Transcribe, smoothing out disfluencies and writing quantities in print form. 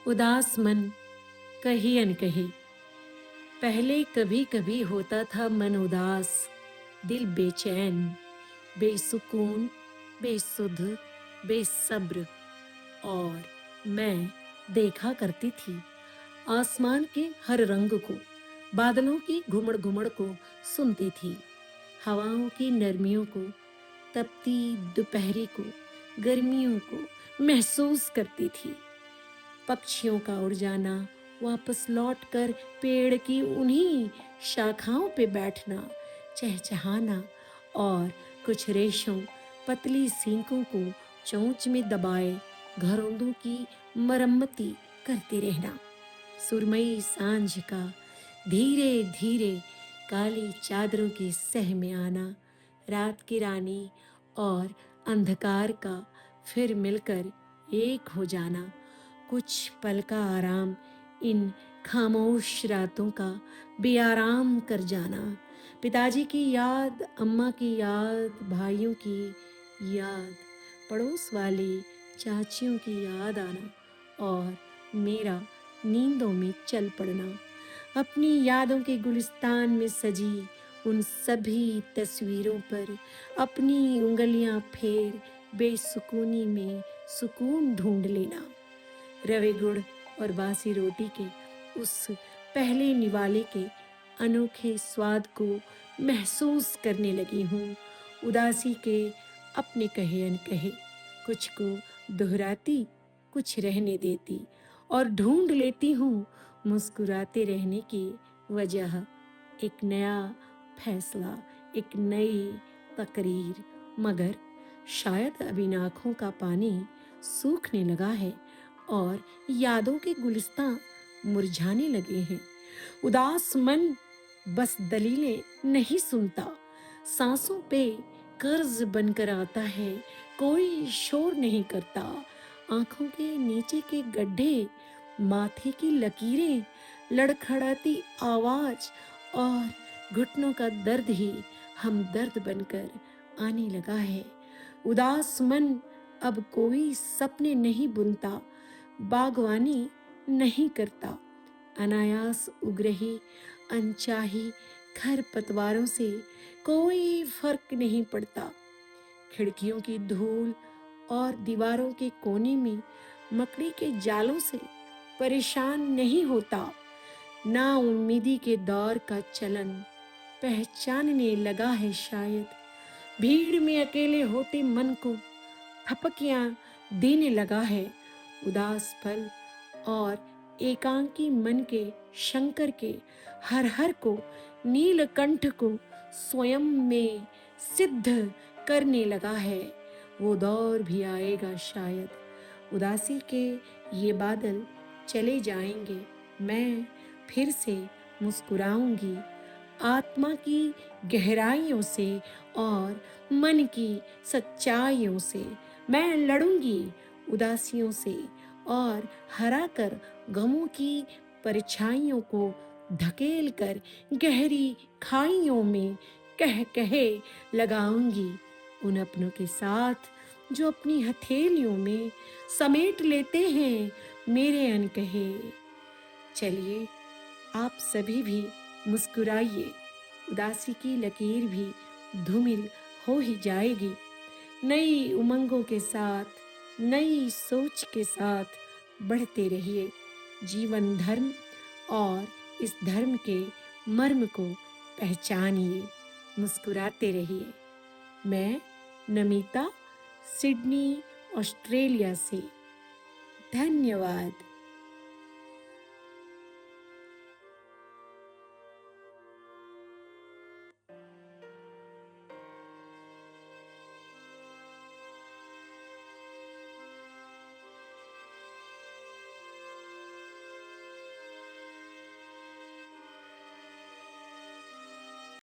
उदास मन कहीं अनकहीं। पहले कभी कभी होता था मन उदास, दिल बेचैन, बेसुकून, बेसुध, बेसब्र। और मैं देखा करती थी आसमान के हर रंग को, बादलों की घुमड़ घुमड़ को सुनती थी, हवाओं की नरमियों को, तपती दोपहरी को, गर्मियों को महसूस करती थी। पक्षियों का उड़ जाना, वापस लौटकर पेड़ की उन्हीं शाखाओं पे बैठना, चहचहाना, और कुछ रेशों पतली सींकों को चोंच में दबाए घरौंदों की मरम्मती करते रहना। सुरमई सांझ का धीरे धीरे काली चादरों की सह में आना, रात की रानी और अंधकार का फिर मिलकर एक हो जाना, कुछ पल का आराम इन खामोश रातों का बेआराम कर जाना, पिताजी की याद, अम्मा की याद, भाइयों की याद, पड़ोस वाली चाचियों की याद आना, और मेरा नींदों में चल पड़ना, अपनी यादों के गुलिस्तान में सजी उन सभी तस्वीरों पर अपनी उंगलियां फेर बेसुकूनी में सुकून ढूंढ लेना। रवे गुड़ और बासी रोटी के उस पहले निवाले के अनोखे स्वाद को महसूस करने लगी हूँ। उदासी के अपने कहे अनकहे कुछ को दोहराती, कुछ रहने देती, और ढूंढ लेती हूँ मुस्कुराते रहने की वजह। एक नया फैसला, एक नई तकरीर, मगर शायद अब इन आँखों का पानी सूखने लगा है और यादों के गुलिस्तां मुरझाने लगे हैं। उदास मन बस दलीलें नहीं सुनता, सांसों पे कर्ज बनकर आता है, कोई शोर नहीं करता। आंखों के नीचे के गड्ढे, माथे की लकीरें, लड़खड़ाती आवाज और घुटनों का दर्द ही हमदर्द बनकर आने लगा है। उदास मन अब कोई सपने नहीं बुनता, बागवानी नहीं करता, अनायास उग रही अनचाही खरपतवारों से कोई फर्क नहीं पड़ता। खिड़कियों की धूल और दीवारों के कोने में मकड़ी के जालों से परेशान नहीं होता। ना उम्मीदी के दौर का चलन पहचानने लगा है शायद। भीड़ में अकेले होते मन को थपकियां देने लगा है। उदास पल और एकांकी मन के शंकर के हर हर को, नीलकंठ को स्वयं में सिद्ध करने लगा है। वो दौर भी आएगा शायद। उदासी के ये बादल चले जाएंगे, मैं फिर से मुस्कुराऊंगी, आत्मा की गहराइयों से और मन की सच्चाइयों से। मैं लड़ूंगी उदासियों से और हरा कर गमों की परछाइयों को धकेल कर गहरी खाइयों में कह कहे लगाऊंगी उन अपनों के साथ जो अपनी हथेलियों में समेट लेते हैं मेरे अनकहे। चलिए, आप सभी भी मुस्कुराइए, उदासी की लकीर भी धूमिल हो ही जाएगी। नई उमंगों के साथ, नई सोच के साथ बढ़ते रहिए। जीवन धर्म और इस धर्म के मर्म को पहचानिए, मुस्कुराते रहिए। मैं नमिता, सिडनी, ऑस्ट्रेलिया से। धन्यवाद।